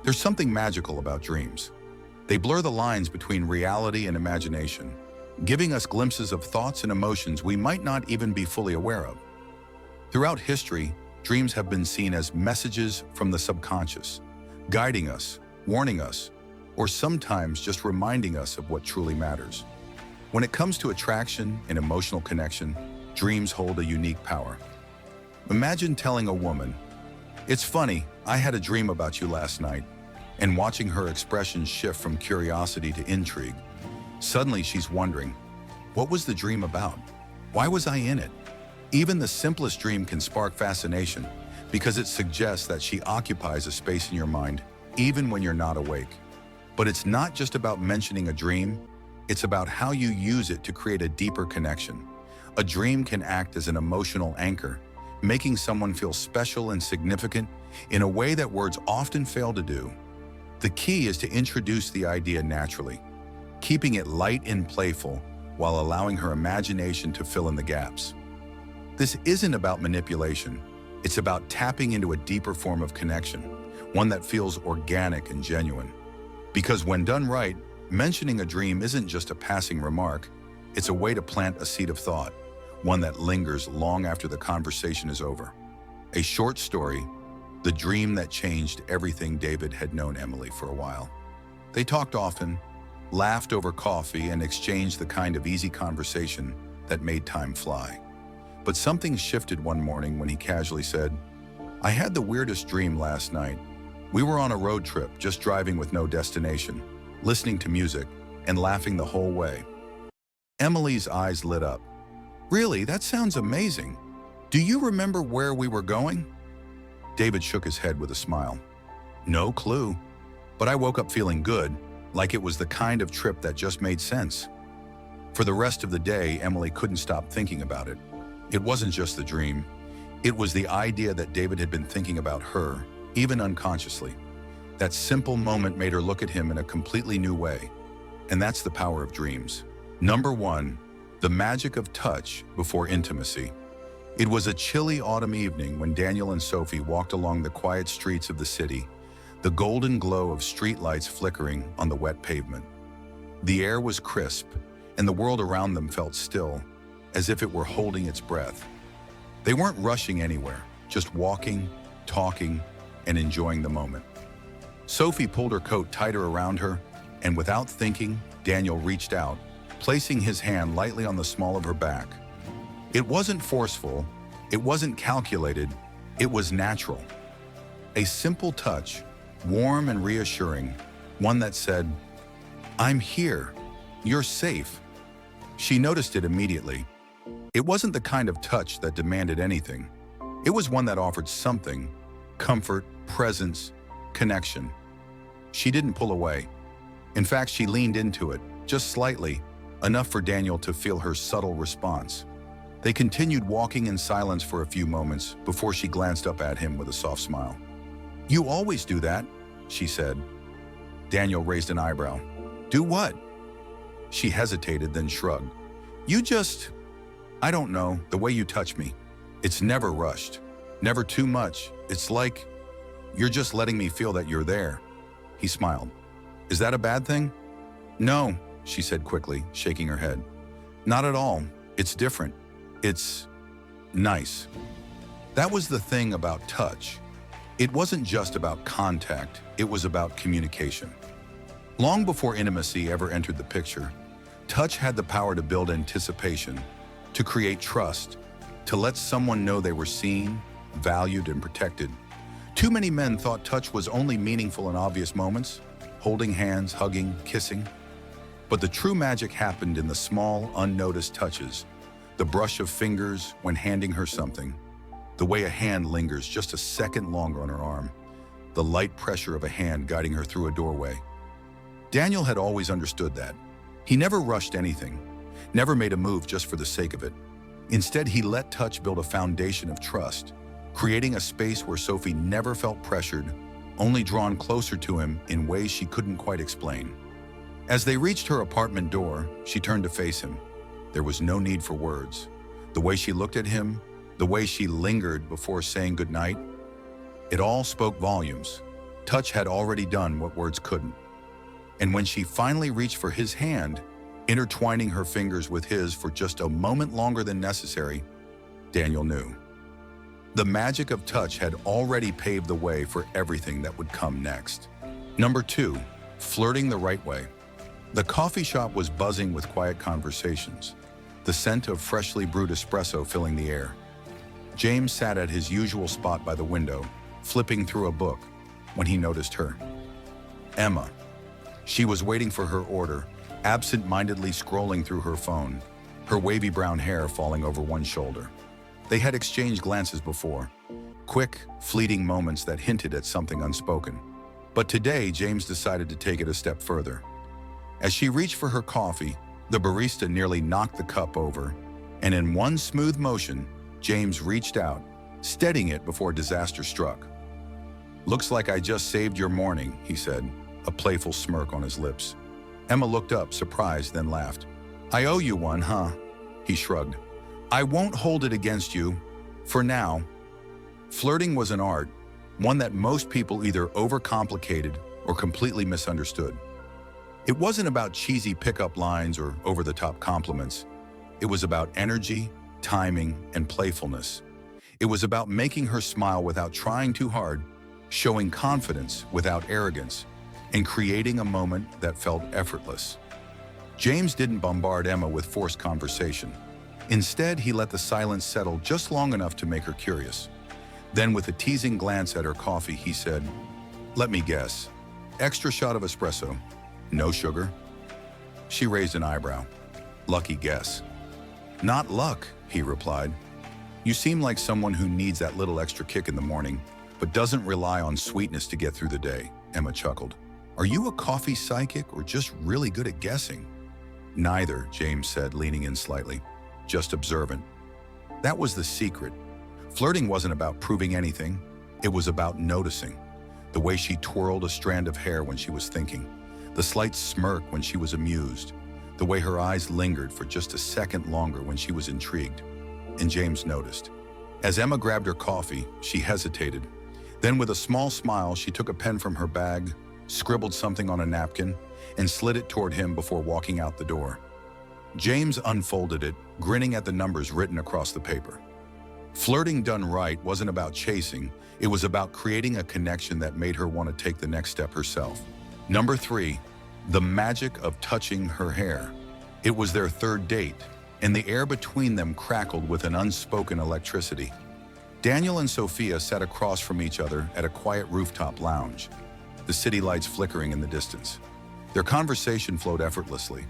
There's something magical about dreams. They blur the lines between reality and imagination, giving us glimpses of thoughts and emotions we might not even be fully aware of. Throughout history, dreams have been seen as messages from the subconscious, guiding us, warning us, or sometimes just reminding us of what truly matters. When it comes to attraction and emotional connection, dreams hold a unique power. Imagine telling a woman, "It's funny, I had a dream about you last night," and watching her expression shift from curiosity to intrigue. Suddenly she's wondering, what was the dream about? Why was I in it? Even the simplest dream can spark fascination because it suggests that she occupies a space in your mind, even when you're not awake. But it's not just about mentioning a dream, it's about how you use it to create a deeper connection. A dream can act as an emotional anchor, making someone feel special and significant in a way that words often fail to do. The key is to introduce the idea naturally, keeping it light and playful while allowing her imagination to fill in the gaps. This isn't about manipulation, it's about tapping into a deeper form of connection, one that feels organic and genuine. Because when done right, mentioning a dream isn't just a passing remark, it's a way to plant a seed of thought, one that lingers long after the conversation is over. A short story, the dream that changed everything. David had known Emily for a while. They talked often, laughed over coffee, and exchanged the kind of easy conversation that made time fly. But something shifted one morning when he casually said, "I had the weirdest dream last night. We were on a road trip, just driving with no destination, listening to music, and laughing the whole way." Emily's eyes lit up. "Really? That sounds amazing. Do you remember where we were going?" David shook his head with a smile. "No clue, but I woke up feeling good, like it was the kind of trip that just made sense." For the rest of the day, Emily couldn't stop thinking about it. It wasn't just the dream. It was the idea that David had been thinking about her, even unconsciously. That simple moment made her look at him in a completely new way. And that's the power of dreams. Number 1, the magic of touch before intimacy. It was a chilly autumn evening when Daniel and Sophie walked along the quiet streets of the city, the golden glow of streetlights flickering on the wet pavement. The air was crisp, and the world around them felt still, as if it were holding its breath. They weren't rushing anywhere, just walking, talking, and enjoying the moment. Sophie pulled her coat tighter around her, and without thinking, Daniel reached out, placing his hand lightly on the small of her back. It wasn't forceful, it wasn't calculated, it was natural. A simple touch, warm and reassuring, one that said, "I'm here, you're safe." She noticed it immediately. It wasn't the kind of touch that demanded anything. It was one that offered something: comfort, presence, connection. She didn't pull away. In fact, she leaned into it, just slightly, enough for Daniel to feel her subtle response. They continued walking in silence for a few moments before she glanced up at him with a soft smile. "You always do that," she said. Daniel raised an eyebrow. "Do what?" She hesitated, then shrugged. I don't know, the way you touch me. It's never rushed, never too much. It's like you're just letting me feel that you're there." He smiled. "Is that a bad thing?" "No," she said quickly, shaking her head. "Not at all. It's different. It's nice." That was the thing about touch. It wasn't just about contact, it was about communication. Long before intimacy ever entered the picture, touch had the power to build anticipation, to create trust, to let someone know they were seen, valued, and protected. Too many men thought touch was only meaningful in obvious moments, holding hands, hugging, kissing. But the true magic happened in the small, unnoticed touches, the brush of fingers when handing her something, the way a hand lingers just a second longer on her arm, the light pressure of a hand guiding her through a doorway. Daniel had always understood that. He never rushed anything, never made a move just for the sake of it. Instead, he let touch build a foundation of trust, creating a space where Sophie never felt pressured, only drawn closer to him in ways she couldn't quite explain. As they reached her apartment door, she turned to face him. There was no need for words. The way she looked at him, the way she lingered before saying goodnight, it all spoke volumes. Touch had already done what words couldn't. And when she finally reached for his hand, intertwining her fingers with his for just a moment longer than necessary, Daniel knew. The magic of touch had already paved the way for everything that would come next. Number 2, flirting the right way. The coffee shop was buzzing with quiet conversations, the scent of freshly brewed espresso filling the air. James sat at his usual spot by the window, flipping through a book, when he noticed her. Emma. She was waiting for her order, absent-mindedly scrolling through her phone, her wavy brown hair falling over one shoulder. They had exchanged glances before, quick, fleeting moments that hinted at something unspoken. But today, James decided to take it a step further. As she reached for her coffee, the barista nearly knocked the cup over, and in one smooth motion, James reached out, steadying it before disaster struck. "Looks like I just saved your morning," he said, a playful smirk on his lips. Emma looked up, surprised, then laughed. "I owe you one, huh?" He shrugged. "I won't hold it against you, for now." Flirting was an art, one that most people either overcomplicated or completely misunderstood. It wasn't about cheesy pickup lines or over-the-top compliments. It was about energy, timing, and playfulness. It was about making her smile without trying too hard, showing confidence without arrogance, and creating a moment that felt effortless. James didn't bombard Emma with forced conversation. Instead, he let the silence settle just long enough to make her curious. Then, with a teasing glance at her coffee, he said, "Let me guess. Extra shot of espresso. No sugar?" She raised an eyebrow. "Lucky guess." "Not luck," he replied. "You seem like someone who needs that little extra kick in the morning, but doesn't rely on sweetness to get through the day," Emma chuckled. "Are you a coffee psychic or just really good at guessing?" "Neither," James said, leaning in slightly. "Just observant." That was the secret. Flirting wasn't about proving anything. It was about noticing. The way she twirled a strand of hair when she was thinking. The slight smirk when she was amused. The way her eyes lingered for just a second longer when she was intrigued. And James noticed. As Emma grabbed her coffee, she hesitated. Then with a small smile, she took a pen from her bag, scribbled something on a napkin, and slid it toward him before walking out the door. James unfolded it, grinning at the numbers written across the paper. Flirting done right wasn't about chasing, it was about creating a connection that made her want to take the next step herself. Number 3, the magic of touching her hair. It was their third date, and the air between them crackled with an unspoken electricity. Daniel and Sophia sat across from each other at a quiet rooftop lounge, the city lights flickering in the distance. Their conversation flowed effortlessly,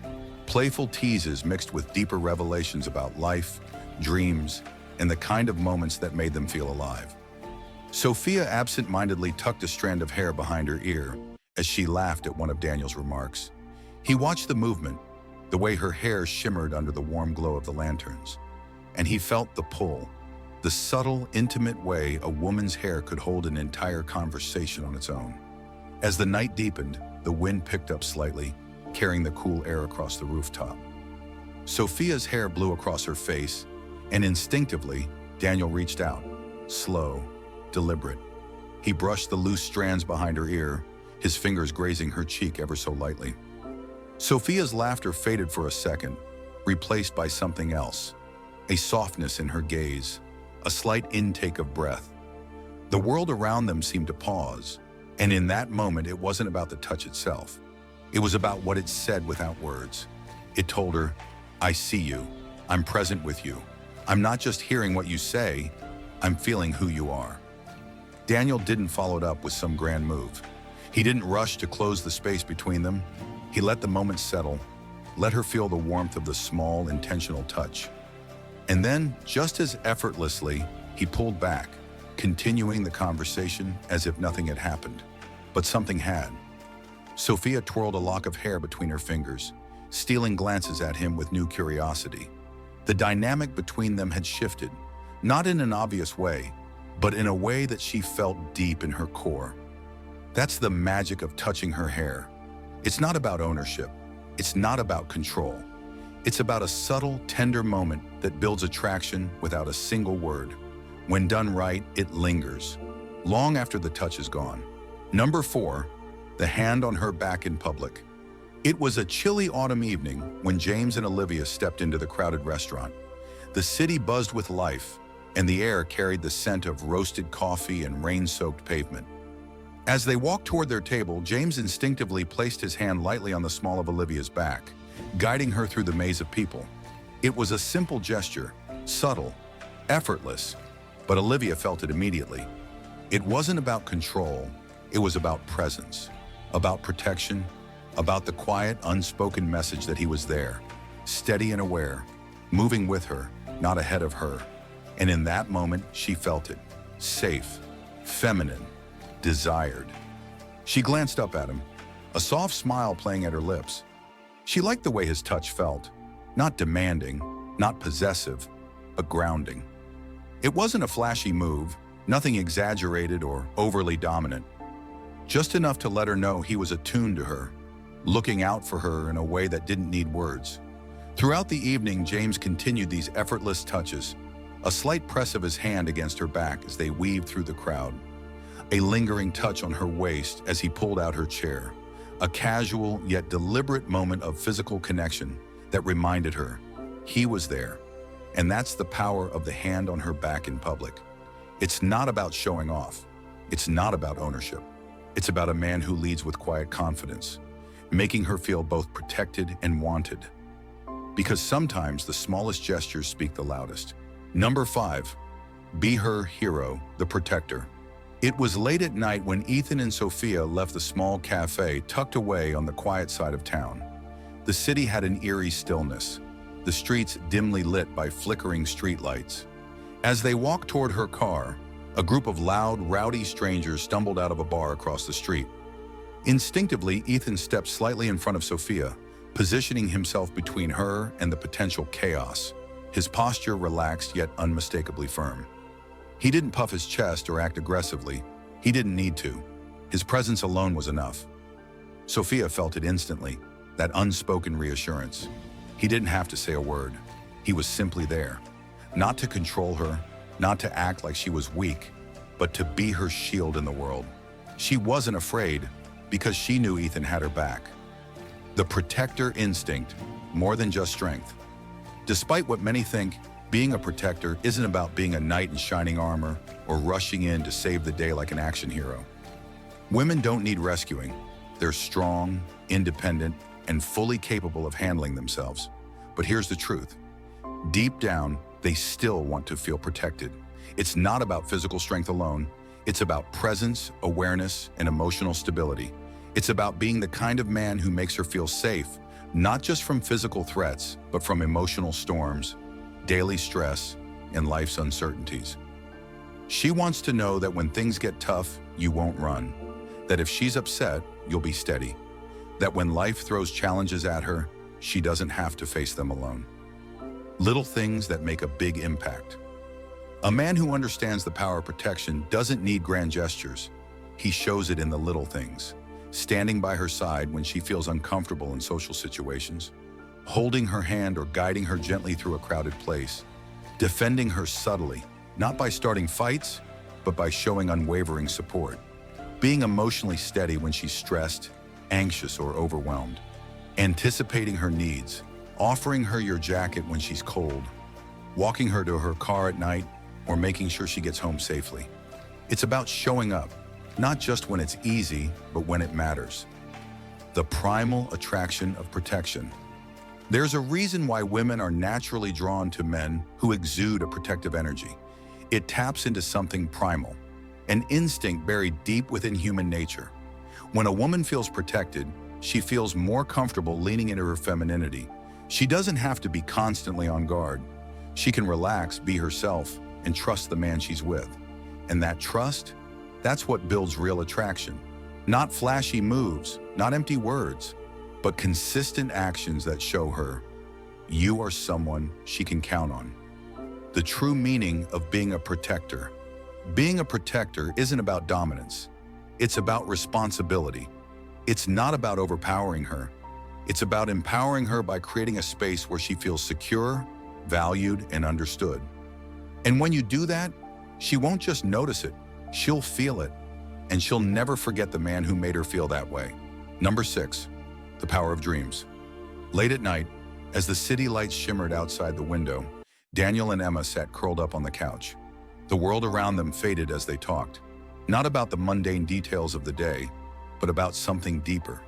playful teases mixed with deeper revelations about life, dreams, and the kind of moments that made them feel alive. Sophia absent-mindedly tucked a strand of hair behind her ear as she laughed at one of Daniel's remarks. He watched the movement, the way her hair shimmered under the warm glow of the lanterns, and he felt the pull, the subtle, intimate way a woman's hair could hold an entire conversation on its own. As the night deepened, the wind picked up slightly, carrying the cool air across the rooftop. Sophia's hair blew across her face, and instinctively, Daniel reached out, slow, deliberate. He brushed the loose strands behind her ear, his fingers grazing her cheek ever so lightly. Sophia's laughter faded for a second, replaced by something else, a softness in her gaze, a slight intake of breath. The world around them seemed to pause, and in that moment it wasn't about the touch itself. It was about what it said without words. It told her, "I see you. I'm present with you. I'm not just hearing what you say, I'm feeling who you are." Daniel didn't follow it up with some grand move. He didn't rush to close the space between them. He let the moment settle, let her feel the warmth of the small, intentional touch. And then, just as effortlessly, he pulled back, continuing the conversation as if nothing had happened. But something had. Sophia twirled a lock of hair between her fingers, stealing glances at him with new curiosity. The dynamic between them had shifted, not in an obvious way, but in a way that she felt deep in her core. That's the magic of touching her hair. It's not about ownership. It's not about control. It's about a subtle, tender moment that builds attraction without a single word. When done right, it lingers, long after the touch is gone. Number 4, the hand on her back in public. It was a chilly autumn evening when James and Olivia stepped into the crowded restaurant. The city buzzed with life, and the air carried the scent of roasted coffee and rain-soaked pavement. As they walked toward their table, James instinctively placed his hand lightly on the small of Olivia's back, guiding her through the maze of people. It was a simple gesture, subtle, effortless, but Olivia felt it immediately. It wasn't about control, it was about presence, about protection, about the quiet, unspoken message that he was there, steady and aware, moving with her, not ahead of her. And in that moment, she felt it, safe, feminine, desired. She glanced up at him, a soft smile playing at her lips. She liked the way his touch felt, not demanding, not possessive, but grounding. It wasn't a flashy move, nothing exaggerated or overly dominant, just enough to let her know he was attuned to her, looking out for her in a way that didn't need words. Throughout the evening, James continued these effortless touches, a slight press of his hand against her back as they weaved through the crowd, a lingering touch on her waist as he pulled out her chair, a casual yet deliberate moment of physical connection that reminded her he was there. And that's the power of the hand on her back in public. It's not about showing off. It's not about ownership. It's about a man who leads with quiet confidence, making her feel both protected and wanted. Because sometimes the smallest gestures speak the loudest. Number 5, be her hero, the protector. It was late at night when Ethan and Sophia left the small cafe tucked away on the quiet side of town. The city had an eerie stillness, the streets dimly lit by flickering streetlights. As they walked toward her car, a group of loud, rowdy strangers stumbled out of a bar across the street. Instinctively, Ethan stepped slightly in front of Sophia, positioning himself between her and the potential chaos, his posture relaxed yet unmistakably firm. He didn't puff his chest or act aggressively. He didn't need to. His presence alone was enough. Sophia felt it instantly, that unspoken reassurance. He didn't have to say a word. He was simply there, not to control her, not to act like she was weak, but to be her shield in the world. She wasn't afraid because she knew Ethan had her back. The protector instinct, more than just strength. Despite what many think, being a protector isn't about being a knight in shining armor or rushing in to save the day like an action hero. Women don't need rescuing. They're strong, independent, and fully capable of handling themselves. But here's the truth. Deep down, they still want to feel protected. It's not about physical strength alone. It's about presence, awareness, and emotional stability. It's about being the kind of man who makes her feel safe, not just from physical threats, but from emotional storms, daily stress, and life's uncertainties. She wants to know that when things get tough, you won't run. That if she's upset, you'll be steady. That when life throws challenges at her, she doesn't have to face them alone. Little things that make a big impact. A man who understands the power of protection doesn't need grand gestures. He shows it in the little things. Standing by her side when she feels uncomfortable in social situations, holding her hand or guiding her gently through a crowded place, defending her subtly, not by starting fights, but by showing unwavering support, being emotionally steady when she's stressed, anxious, or overwhelmed, anticipating her needs, offering her your jacket when she's cold, walking her to her car at night, or making sure she gets home safely. It's about showing up, not just when it's easy, but when it matters. The primal attraction of protection. There's a reason why women are naturally drawn to men who exude a protective energy. It taps into something primal, an instinct buried deep within human nature. When a woman feels protected, she feels more comfortable leaning into her femininity. She doesn't have to be constantly on guard. She can relax, be herself, and trust the man she's with. And that trust, that's what builds real attraction. Not flashy moves, not empty words, but consistent actions that show her you are someone she can count on. The true meaning of being a protector. Being a protector isn't about dominance. It's about responsibility. It's not about overpowering her. It's about empowering her by creating a space where she feels secure, valued, and understood. And when you do that, she won't just notice it, she'll feel it. and she'll never forget the man who made her feel that way. Number 6, the power of dreams. Late at night, as the city lights shimmered outside the window, Daniel and Emma sat curled up on the couch. The world around them faded as they talked, not about the mundane details of the day, but about something deeper.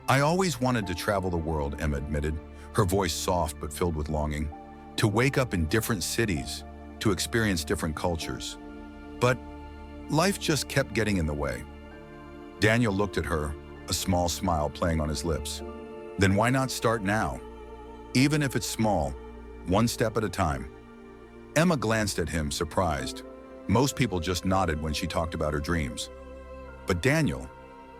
"I always wanted to travel the world," Emma admitted, her voice soft but filled with longing. "To wake up in different cities, to experience different cultures. But life just kept getting in the way." Daniel looked at her, a small smile playing on his lips. "Then why not start now? Even if it's small, one step at a time." Emma glanced at him, surprised. Most people just nodded when she talked about her dreams. But Daniel,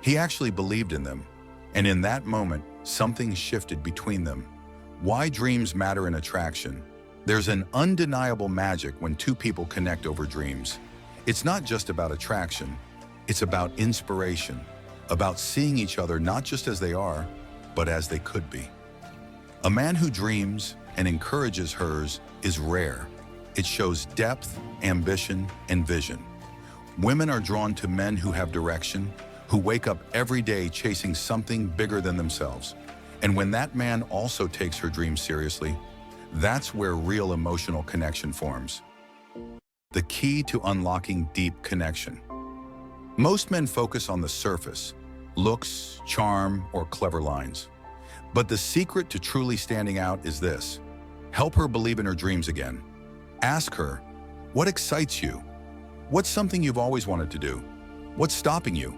he actually believed in them. And in that moment, something shifted between them. Why dreams matter in attraction. There's an undeniable magic when two people connect over dreams. It's not just about attraction. It's about inspiration, about seeing each other not just as they are, but as they could be. A man who dreams and encourages hers is rare. It shows depth, ambition, and vision. Women are drawn to men who have direction, who wake up every day chasing something bigger than themselves. And when that man also takes her dreams seriously, that's where real emotional connection forms. The key to unlocking deep connection. Most men focus on the surface, looks, charm, or clever lines. But the secret to truly standing out is this: help her believe in her dreams again. Ask her, what excites you? What's something you've always wanted to do? What's stopping you?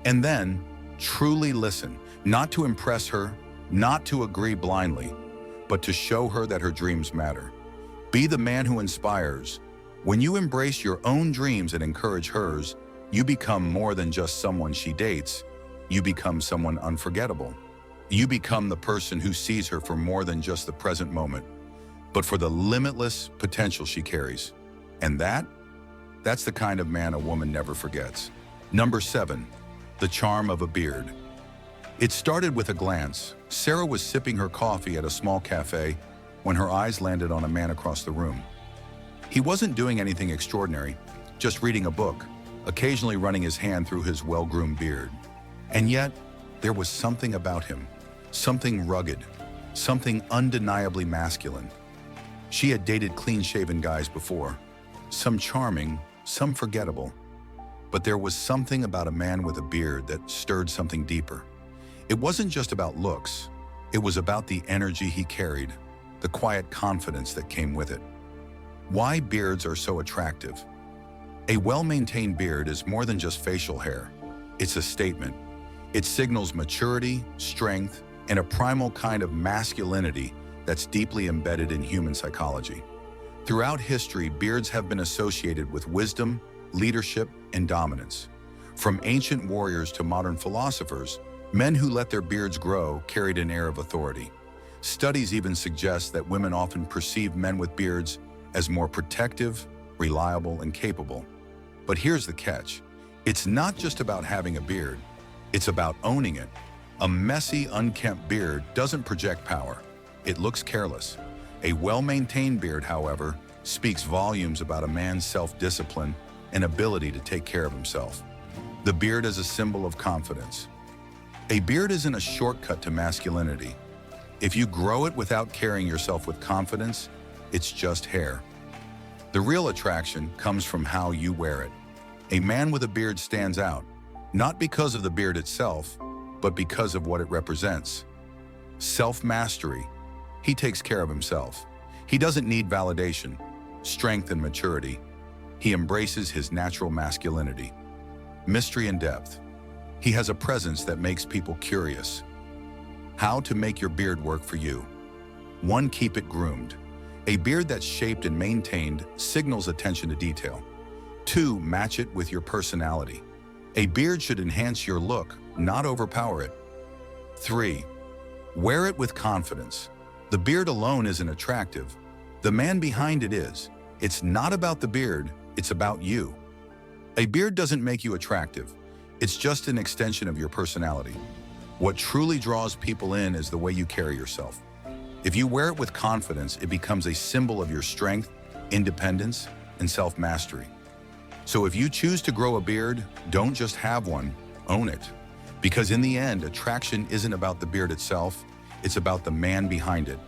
And then, truly listen, not to impress her, not to agree blindly, but to show her that her dreams matter. Be the man who inspires. When you embrace your own dreams and encourage hers, you become more than just someone she dates. You become someone unforgettable. You become the person who sees her for more than just the present moment, but for the limitless potential she carries. And that's the kind of man a woman never forgets. Number 7, the charm of a beard. It started with a glance. Sarah was sipping her coffee at a small cafe when her eyes landed on a man across the room. He wasn't doing anything extraordinary, just reading a book, occasionally running his hand through his well-groomed beard. And yet, there was something about him, something rugged, something undeniably masculine. She had dated clean-shaven guys before, some charming, some forgettable. But there was something about a man with a beard that stirred something deeper. It wasn't just about looks. It was about the energy he carried, the quiet confidence that came with it. Why beards are so attractive. A well-maintained beard is more than just facial hair. It's a statement. It signals maturity, strength, and a primal kind of masculinity that's deeply embedded in human psychology. Throughout history, beards have been associated with wisdom, leadership, and dominance. From ancient warriors to modern philosophers, men who let their beards grow carried an air of authority. Studies even suggest that women often perceive men with beards as more protective, reliable, and capable. But here's the catch. It's not just about having a beard. It's about owning it. A messy, unkempt beard doesn't project power. It looks careless. A well-maintained beard, however, speaks volumes about a man's self-discipline and ability to take care of himself. The beard is a symbol of confidence. A beard isn't a shortcut to masculinity. If you grow it without carrying yourself with confidence, it's just hair. The real attraction comes from how you wear it. A man with a beard stands out, not because of the beard itself, but because of what it represents. Self-mastery. He takes care of himself. He doesn't need validation, strength, and maturity. He embraces his natural masculinity. Mystery and depth. He has a presence that makes people curious. How to make your beard work for you. 1. Keep it groomed. A beard that's shaped and maintained signals attention to detail. 2. Match it with your personality. A beard should enhance your look, not overpower it. 3. Wear it with confidence. The beard alone isn't attractive. The man behind it is. It's not about the beard, it's about you. A beard doesn't make you attractive. It's just an extension of your personality. What truly draws people in is the way you carry yourself. If you wear it with confidence, it becomes a symbol of your strength, independence, and self-mastery. So if you choose to grow a beard, don't just have one, own it. Because in the end, attraction isn't about the beard itself, it's about the man behind it.